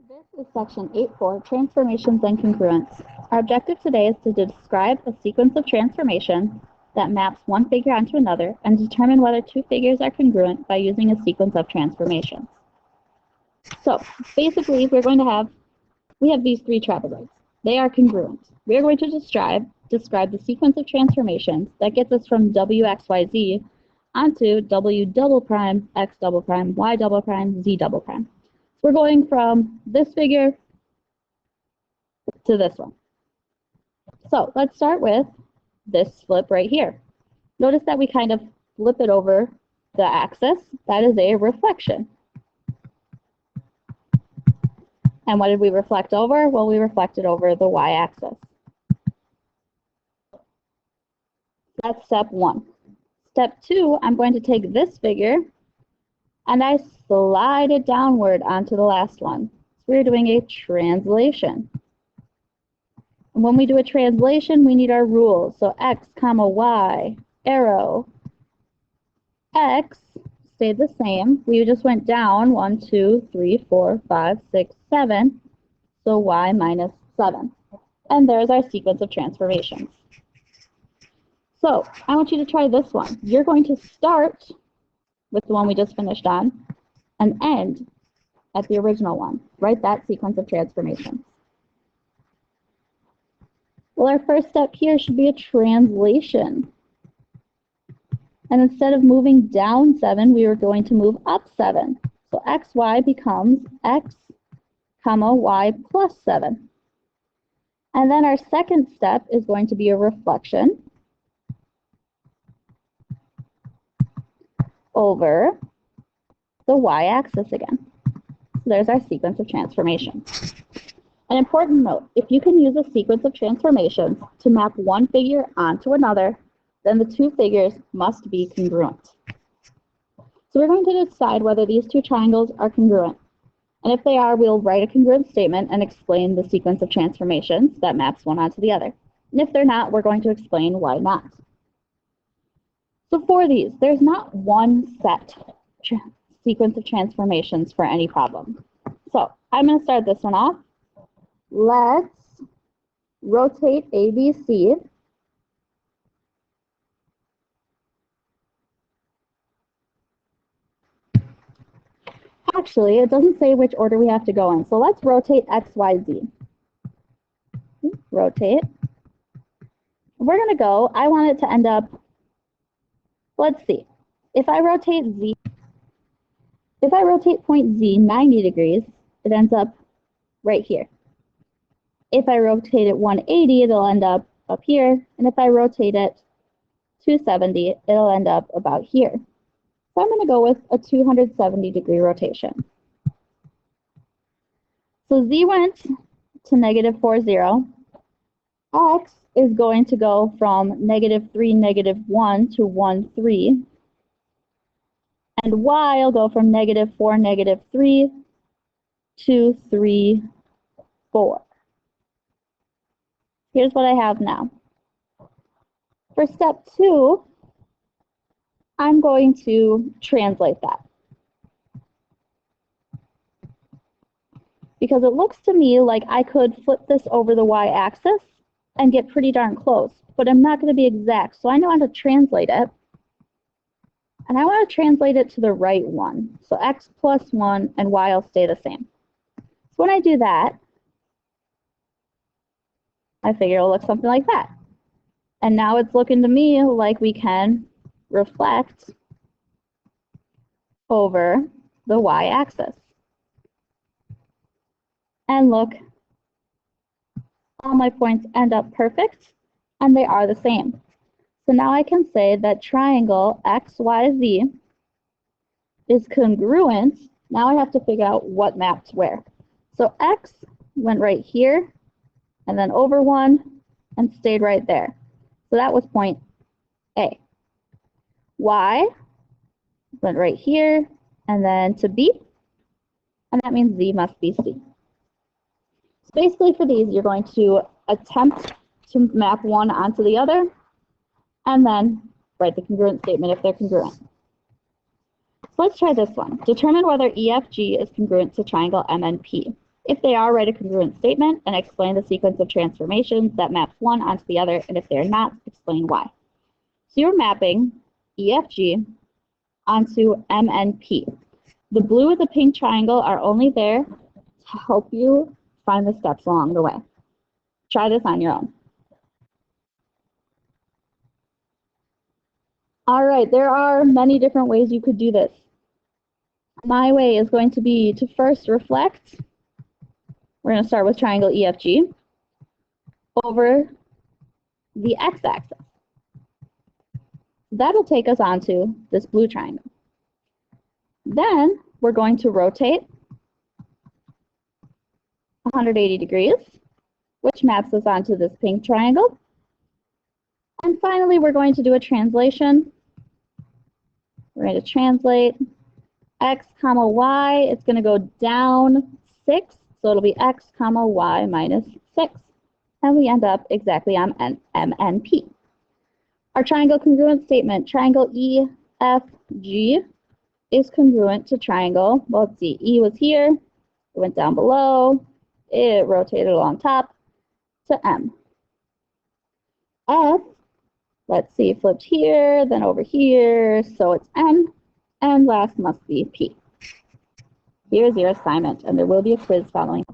This is section 8.4, Transformations and Congruence. Our objective today is to describe a sequence of transformations that maps one figure onto another and determine whether two figures are congruent by using a sequence of transformations. So basically, we have these three trapezoids. They are congruent. We are going to describe the sequence of transformations that gets us from wxyz onto w double prime, x double prime, y double prime, z double prime. We're going from this figure to this one. So let's start with this flip right here. Notice that we kind of flip it over the axis. That is a reflection. And what did we reflect over? Well, we reflected over the y-axis. That's step one. Step two, I'm going to take this figure and I slide it downward onto the last one. So we're doing a translation. And when we do a translation, we need our rules. So x comma y, arrow. X stayed the same. We just went down 1, 2, 3, 4, 5, 6, 7. So y minus 7. And there's our sequence of transformations. So I want you to try this one. You're going to start with the one we just finished on and end at the original one. Write that sequence of transformations. Well, our first step here should be a translation. And instead of moving down 7, we are going to move up 7. So xy becomes x comma y plus 7. And then our second step is going to be a reflection over the y-axis again. So there's our sequence of transformations. An important note, if you can use a sequence of transformations to map one figure onto another, then the two figures must be congruent. So we're going to decide whether these two triangles are congruent. And if they are, we'll write a congruent statement and explain the sequence of transformations that maps one onto the other. And if they're not, we're going to explain why not. So for these, there's not one set sequence of transformations for any problem. So I'm going to start this one off. Let's rotate ABC. Actually, it doesn't say which order we have to go in. So let's rotate XYZ. Rotate. We're going to go, I want it to end up, let's see. If I rotate point Z 90 degrees, it ends up right here. If I rotate it 180, it'll end up here. And if I rotate it 270, it'll end up about here. So I'm going to go with a 270 degree rotation. So Z went to negative 4, 0. X is going to go from negative 3, negative 1 to 1, 3. And Y will go from negative 4, negative 3 to 3, 4. Here's what I have now. For step 2, I'm going to translate that. Because it looks to me like I could flip this over the y-axis and get pretty darn close, but I'm not going to be exact. So I know how to translate it. And I want to translate it to the right one. So x plus 1 and y will stay the same. So when I do that, I figure it'll look something like that. And now it's looking to me like we can reflect over the y-axis. And look, all my points end up perfect, and they are the same. So now I can say that triangle XYZ is congruent. Now I have to figure out what maps where. So X went right here, and then over 1, and stayed right there. So that was point A. Y went right here, and then to B, and that means Z must be C. So basically for these, you're going to attempt to map one onto the other, and then write the congruent statement if they're congruent. So let's try this one. Determine whether EFG is congruent to triangle MNP. If they are, write a congruent statement and explain the sequence of transformations that maps one onto the other, and if they are not, explain why. So you're mapping EFG onto MNP. The blue and the pink triangle are only there to help you find the steps along the way. Try this on your own. All right, there are many different ways you could do this. My way is going to be to first reflect. We're going to start with triangle EFG over the x-axis. That'll take us onto this blue triangle. Then we're going to rotate 180 degrees, which maps us onto this pink triangle. And finally, we're going to do a translation. We're going to translate x comma y. It's going to go down 6, so it'll be x comma y minus 6. And we end up exactly on MNP. Our triangle congruent statement, triangle EFG, is congruent to triangle, well, let's see, E was here, it went down below, it rotated along top to M. F, let's see, flipped here, then over here, so it's M, and last must be P. Here's your assignment, and there will be a quiz following.